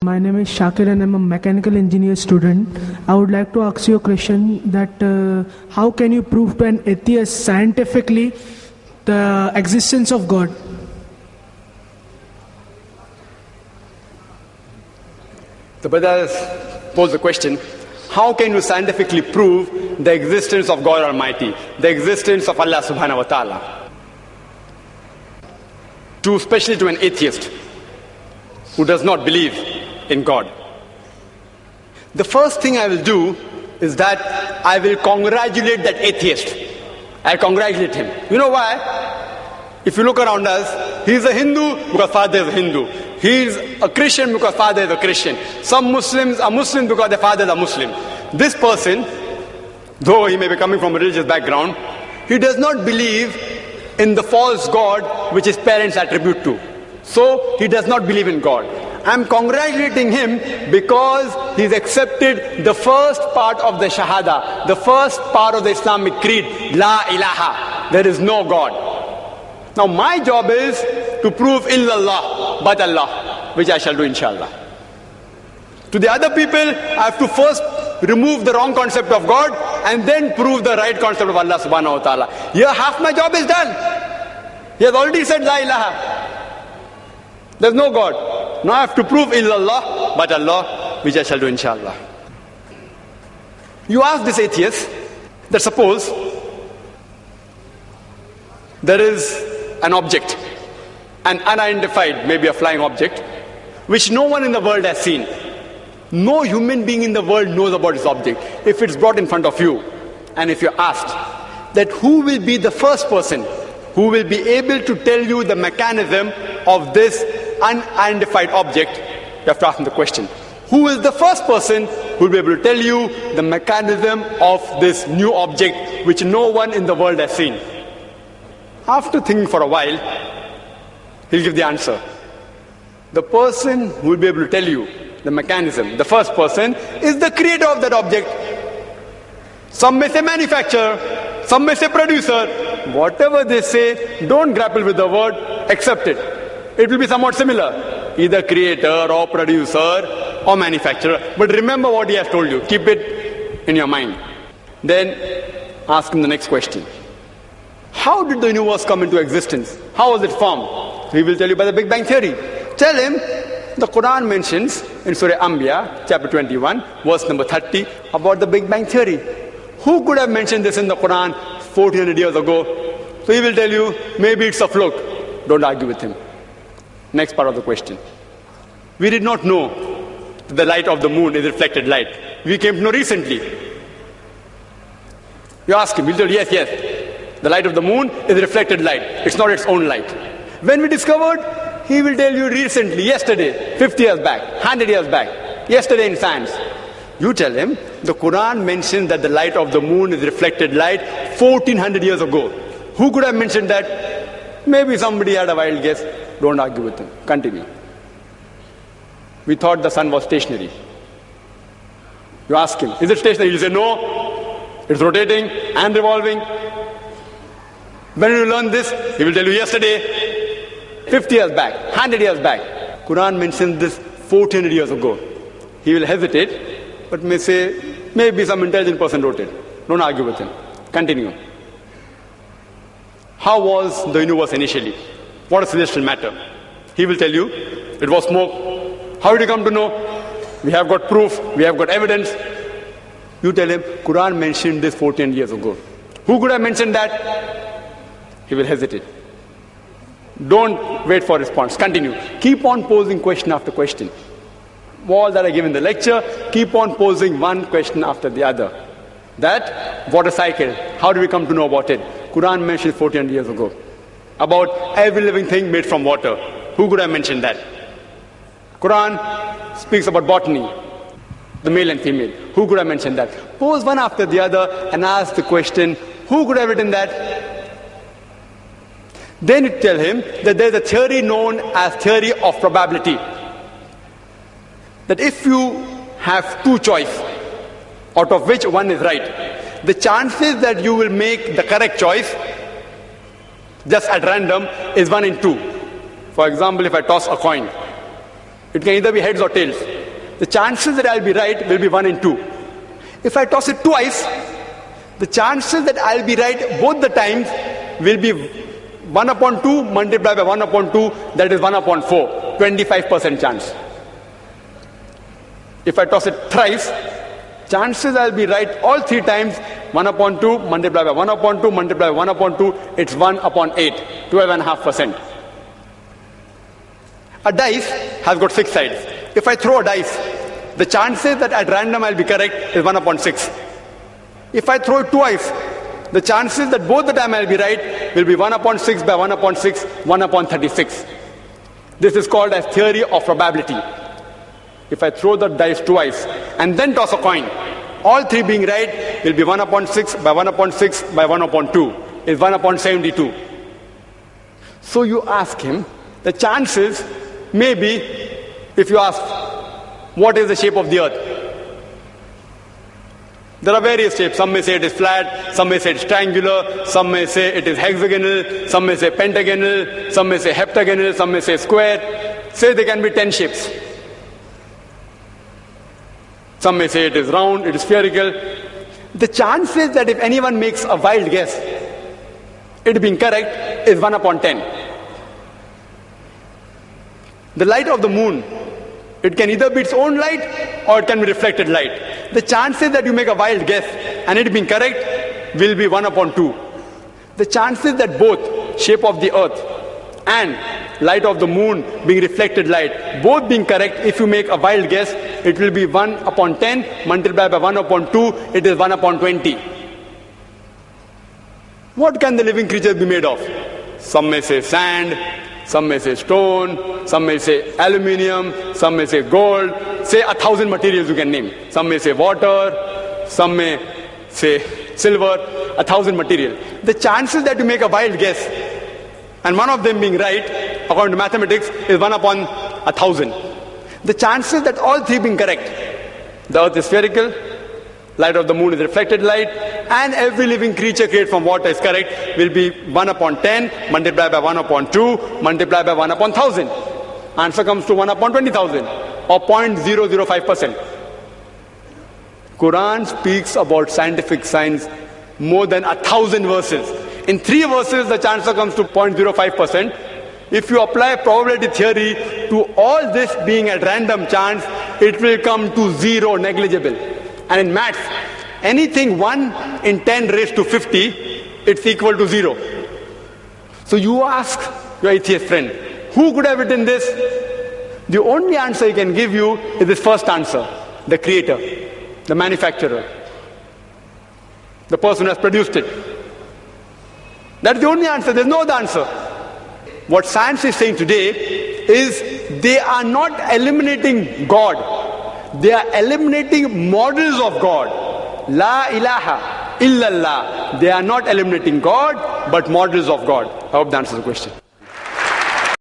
My name is Shakir and I'm a mechanical engineer student. I would like to ask you a question that how can you prove to an atheist scientifically the existence of God? The brother posed the question, how can you scientifically prove the existence of God Almighty, the existence of Allah subhanahu wa ta'ala? Especially to an atheist who does not believe in God. The first thing I will do is that I will congratulate that atheist. I'll congratulate him. You know why? If you look around us, he's a Hindu because father is a Hindu. He's a Christian because father is a Christian. Some Muslims are Muslim because their fathers are Muslim. This person, though he may be coming from a religious background, he does not believe in the false God which his parents attribute to. So he does not believe in God. I'm congratulating him because he's accepted the first part of the Shahada, the first part of the Islamic creed, La ilaha, there is no God. Now my job is to prove illallah, but Allah, which I shall do inshallah. To the other people, I have to first remove the wrong concept of God and then prove the right concept of Allah subhanahu wa ta'ala. Here half my job is done. He has already said La ilaha. There's no God. Now I have to prove illallah, but Allah, which I shall do inshallah. You ask this atheist that suppose there is an object, an unidentified, maybe a flying object, which no one in the world has seen. No human being in the world knows about this object. If it's brought in front of you, and if you're asked that who will be the first person who will be able to tell you the mechanism of this unidentified object, you have to ask him the question. Who is the first person who will be able to tell you the mechanism of this new object which no one in the world has seen? After thinking for a while, he'll give the answer. The person who will be able to tell you the mechanism, the first person, is the creator of that object. Some may say manufacturer, some may say producer. Whatever they say, don't grapple with the word, accept it. It will be somewhat similar, either creator or producer or manufacturer. But remember what he has told you. Keep it in your mind. Then ask him the next question. How did the universe come into existence? How was it formed? He will tell you by the Big Bang Theory. Tell him the Quran mentions in Surah Anbiya, chapter 21, verse number 30, about the Big Bang Theory. Who could have mentioned this in the Quran 1400 years ago? So he will tell you, maybe it's a fluke. Don't argue with him. Next part of the question. We did not know that the light of the moon is reflected light. We came to know recently. You ask him, he'll tell you, yes. The light of the moon is reflected light. It's not its own light. When we discovered, he will tell you recently, yesterday, 50 years back, 100 years back, yesterday in science. You tell him, the Quran mentions that the light of the moon is reflected light 1400 years ago. Who could have mentioned that? Maybe somebody had a wild guess. Don't argue with him. Continue. We thought the sun was stationary. You ask him, is it stationary? He'll say, no, it's rotating and revolving. When did you learn this? He will tell you yesterday, 50 years back, 100 years back. Quran mentions this 1400 years ago. He will hesitate, but may say, maybe some intelligent person wrote it. Don't argue with him. Continue. How was the universe initially? What is celestial matter? He will tell you, it was smoke. How did you come to know? We have got proof, we have got evidence. You tell him, Quran mentioned this 14 years ago. Who could have mentioned that? He will hesitate. Don't wait for response. Continue. Keep on posing question after question. All that I give in the lecture, keep on posing one question after the other. That water cycle, how do we come to know about it? Quran mentioned 14 years ago. About every living thing made from water. Who could have mentioned that? Quran speaks about botany, the male and female. Who could have mentioned that? Pose one after the other and ask the question, who could have written that? Then you tell him that there is a theory known as theory of probability. That if you have two choices, out of which one is right, the chances that you will make the correct choice just at random is 1 in 2. For example, if I toss a coin, it can either be heads or tails. the chances that I'll be right will be 1 in 2. If I toss it twice, the chances that I'll be right both the times will be 1 upon 2 multiplied by 1 upon 2, that is 1 upon 4, 25% chance. If I toss it thrice, chances I'll be right all 3 times, 1 upon 2 multiplied by 1 upon 2 multiplied by 1 upon 2, it's 1 upon 8, 12.5%. A dice has got 6 sides. If I throw a dice, the chances that at random I'll be correct is 1 upon 6. If I throw it twice, the chances that both the time I'll be right will be 1 upon 6 by 1 upon 6, 1 upon 36. This is called as theory of probability. If I throw the dice twice and then toss a coin, all 3 being right will be 1 upon 6 by 1 upon 6 by 1 upon 2 is 1 upon 72. So you ask him, the chances may be, if you ask, what is the shape of the earth? There are various shapes. Some may say it is flat, some may say it is triangular, some may say it is hexagonal, some may say pentagonal, some may say heptagonal, some may say square. Say there can be 10 shapes. Some may say it is round, it is spherical. The chances that if anyone makes a wild guess, it being correct is 1 upon 10. The light of the moon, it can either be its own light or it can be reflected light. The chances that you make a wild guess and it being correct will be 1 upon 2. The chances that both shape of the earth and light of the moon being reflected light, both being correct, if you make a wild guess, it will be 1 upon 10 multiplied by 1 upon 2, it is 1 upon 20. What can the living creatures be made of? Some may say sand, some may say stone, some may say aluminium, some may say gold, say 1,000 materials you can name. Some may say water, some may say silver, 1,000 materials. The chances that you make a wild guess and one of them being right, according to mathematics, is 1 upon 1,000. The chances that all 3 being correct, the earth is spherical, light of the moon is reflected light, and every living creature created from water is correct, will be 1 upon 10 multiplied by 1 upon 2 multiplied by 1 upon 1,000. Answer comes to 1 upon 20,000 or 0.005%. Quran speaks about scientific science more than 1,000 verses. In 3 verses, the answer comes to 0.05%. If you apply probability theory to all this being at random chance, it will come to 0, negligible. And in maths, anything 1 in 10 raised to 50, it's equal to 0. So you ask your atheist friend, who could have written this? The only answer he can give you is this first answer, the creator, the manufacturer, the person who has produced it. That's the only answer, there's no other answer. What science is saying today is they are not eliminating God. They are eliminating models of God. La ilaha illallah. They are not eliminating God, but models of God. I hope that answers the question.